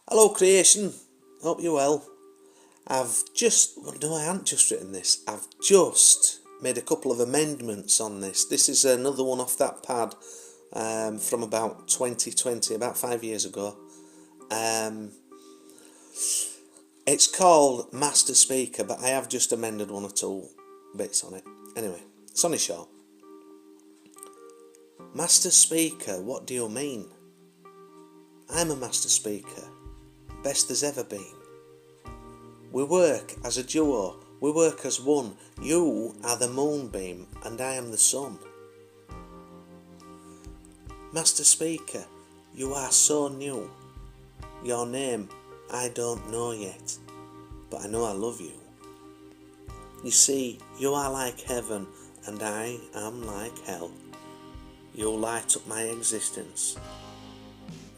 Hello creation, hope you're well. No, I haven't just written this. I've just made a couple of amendments on this. This is another one off that pad from about 2020, about 5 years ago. It's called Master Speaker, but I have just amended one or two bits on it. Anyway, it's only short. Master Speaker, what do you mean? I'm a Master Speaker, best there's ever been. We work as a duo, we work as one. You are the moonbeam and I am the sun. Master Speaker, you are so new. Your name I don't know yet, but I know I love you. You see, you are like heaven and I am like hell. You light up my existence.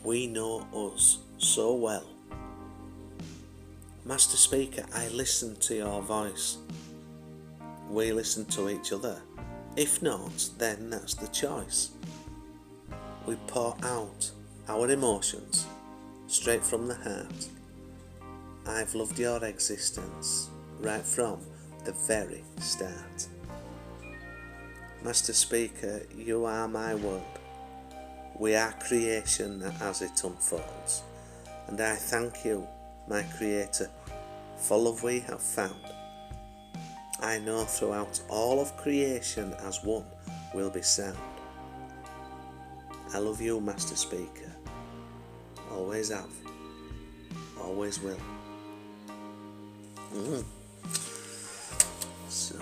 We know us so well. Master Speaker, I listen to your voice. We listen to each other. If not, then that's the choice. We pour out our emotions straight from the heart. I've loved your existence right from the very start. Master Speaker, you are my world. We are creation as it unfolds. And I thank you, my Creator, for love we have found. I know throughout all of creation as one will be sound. I love you, Master Speaker. Always have. Always will. So,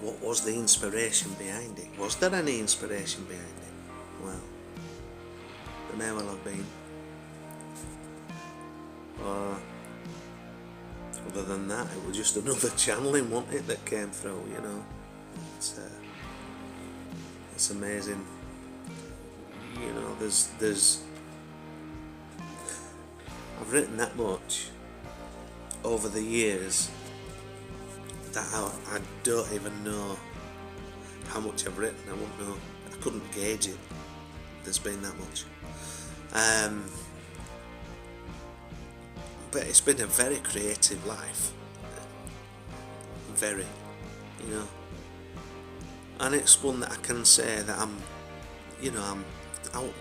what was the inspiration behind it? Was there any inspiration behind it? Well, there may well have been. Or, other than that, it was just another channeling, wasn't it, that came through, you know. It's amazing. You know, there's I've written that much over the years that I don't even know how much I've written. I won't know. I couldn't gauge it. There's been that much. But it's been a very creative life. Very, you know. And it's one that I can say that I'm out.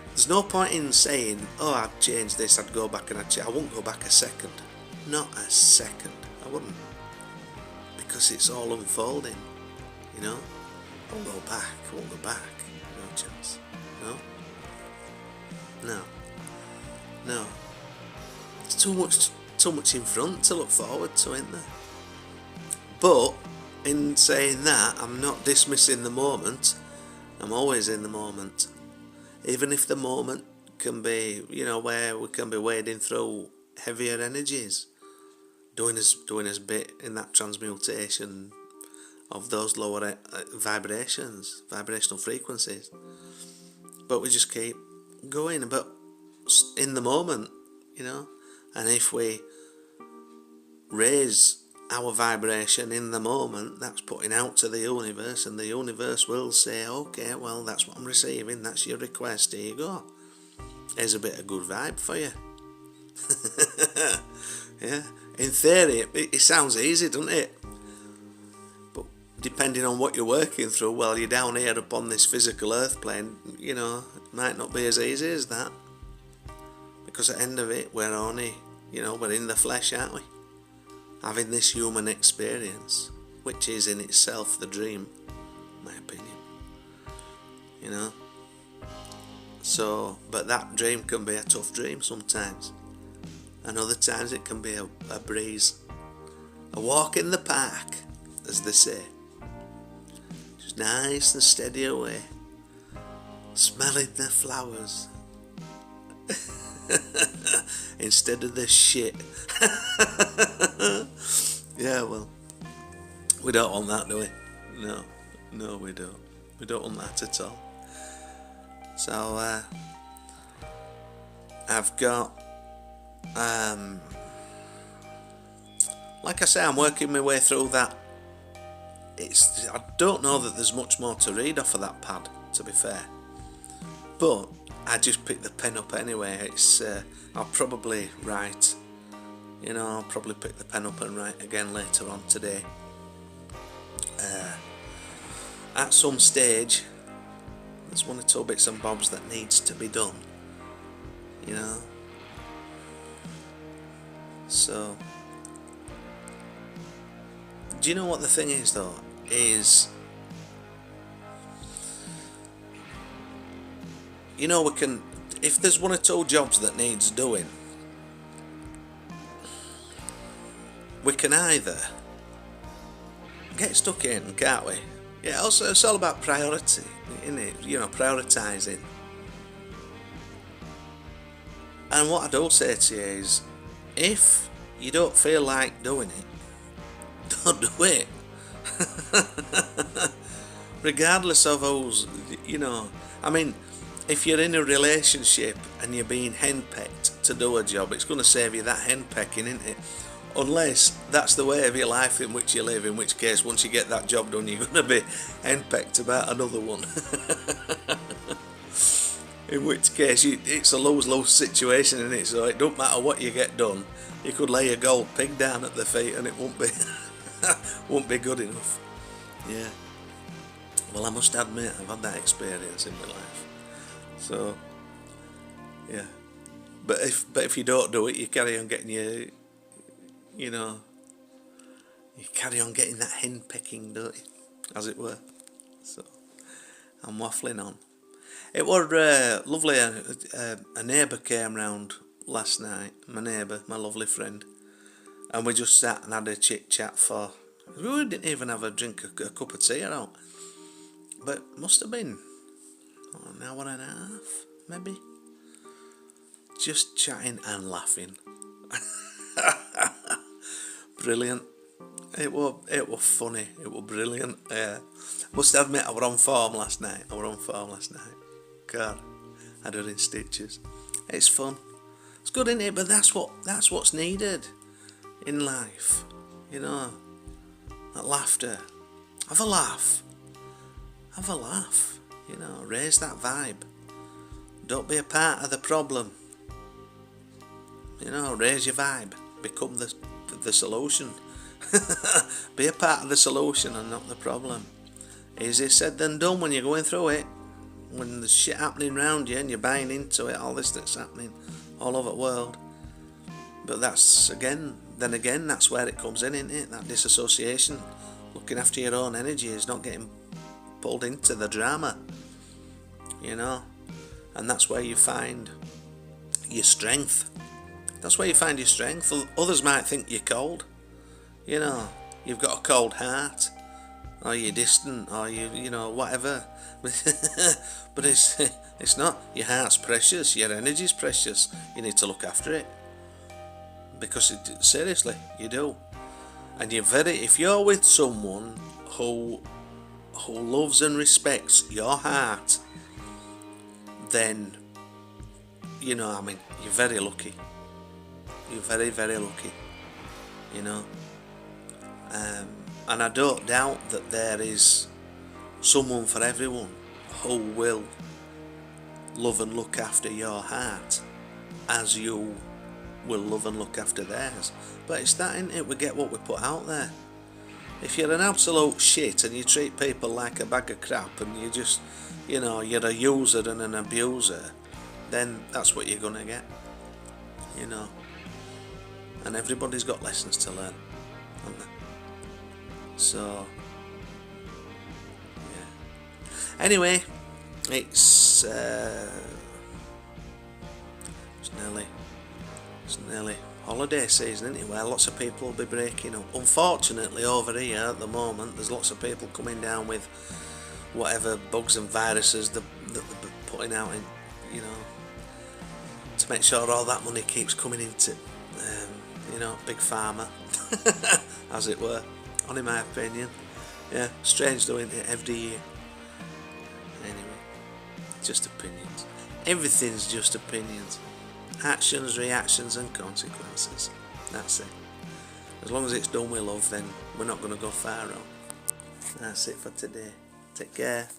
There's no point in saying, oh, I'd change this, I'd go back and I won't go back a second. Not a second. I wouldn't. Because it's all unfolding, you know. I won't go back. No chance. No. There's too much in front to look forward to, isn't there? But in saying that, I'm not dismissing the moment. I'm always in the moment. Even if the moment can be, you know, where we can be wading through heavier energies, doing his bit in that transmutation of those lower vibrational frequencies. But we just keep going, but in the moment, you know. And if we raise our vibration in the moment, that's putting out to the universe, and the universe will say, okay, well, that's what I'm receiving, that's your request, here you go. Here's a bit of good vibe for you. Yeah, in theory, it sounds easy, doesn't it? But depending on what you're working through, while you're down here upon this physical earth plane, you know, it might not be as easy as that. Because at the end of it, we're only, you know, we're in the flesh, aren't we? Having this human experience, which is in itself the dream, in my opinion. You know? So, but that dream can be a tough dream sometimes. And other times it can be a breeze. A walk in the park, as they say. Just nice and steady away. Smelling the flowers. Instead of this shit. Yeah, well, we don't want that, do we? No, we don't. We don't want that at all. So, I've got, like I say, I'm working my way through that. I don't know that there's much more to read off of that pad, to be fair. But I just pick the pen up anyway. I'll probably write, I'll probably pick the pen up and write again later on today. At some stage, there's one or two bits and bobs that needs to be done, So, do you know what the thing is though? Is, we can, if there's one or two jobs that needs doing, we can either get stuck in, can't we? Yeah, also it's all about priority, isn't it? Prioritising. And what I do say to you is, if you don't feel like doing it, don't do it. Regardless of who's, if you're in a relationship and you're being henpecked to do a job, it's going to save you that henpecking, isn't it? Unless that's the way of your life in which you live, in which case once you get that job done you're going to be henpecked about another one. In which case it's a lose-lose situation, isn't it? So it don't matter what you get done, you could lay a gold pig down at their feet and it won't be good enough. Yeah. Well, I must admit I've had that experience in my life. So yeah. But if you don't do it, you carry on getting you carry on getting that henpecking, don't you? As it were. So I'm waffling on. It were lovely. A neighbour came round last night. My neighbour, my lovely friend, and we just sat and had a chit chat for. We didn't even have a drink, a cup of tea or out. But must have been an hour and a half, maybe. Just chatting and laughing. Brilliant. It was funny. It was brilliant. Must admit, I were on form last night. God, I had her in stitches. It's fun. It's good, isn't it? But that's what's needed in life. That laughter. Have a laugh. Raise that vibe. Don't be a part of the problem. Raise your vibe. Become the solution. Be a part of the solution and not the problem. Easier said than done when you're going through it. When there's shit happening around you and you're buying into it, all this that's happening all over the world. But that's that's where it comes in, isn't it? That disassociation. Looking after your own energy is not getting pulled into the drama. And that's where you find your strength. Others might think you're cold. You've got a cold heart, or you're distant, or whatever. But it's not. Your heart's precious. Your energy's precious. You need to look after it, because seriously, you do. And if you're with someone who loves and respects your heart, then you're very lucky. You're very, very lucky. And I don't doubt that there is someone for everyone who will love and look after your heart as you will love and look after theirs. But it's that, isn't it? We get what we put out there. If you're an absolute shit and you treat people like a bag of crap and you just, you're a user and an abuser, then that's what you're gonna get. And everybody's got lessons to learn, haven't they? So, yeah. Anyway, it's nearly holiday season, isn't it? Where lots of people will be breaking up. Unfortunately, over here at the moment, there's lots of people coming down with whatever bugs and viruses that they're putting out in, to make sure all that money keeps coming into, big pharma, as it were. In my opinion, yeah, strange doing it every year. Anyway, just opinions. Everything's just opinions. Actions, reactions, and consequences. That's it. As long as it's done with love, then we're not going to go far wrong. That's it for today. Take care.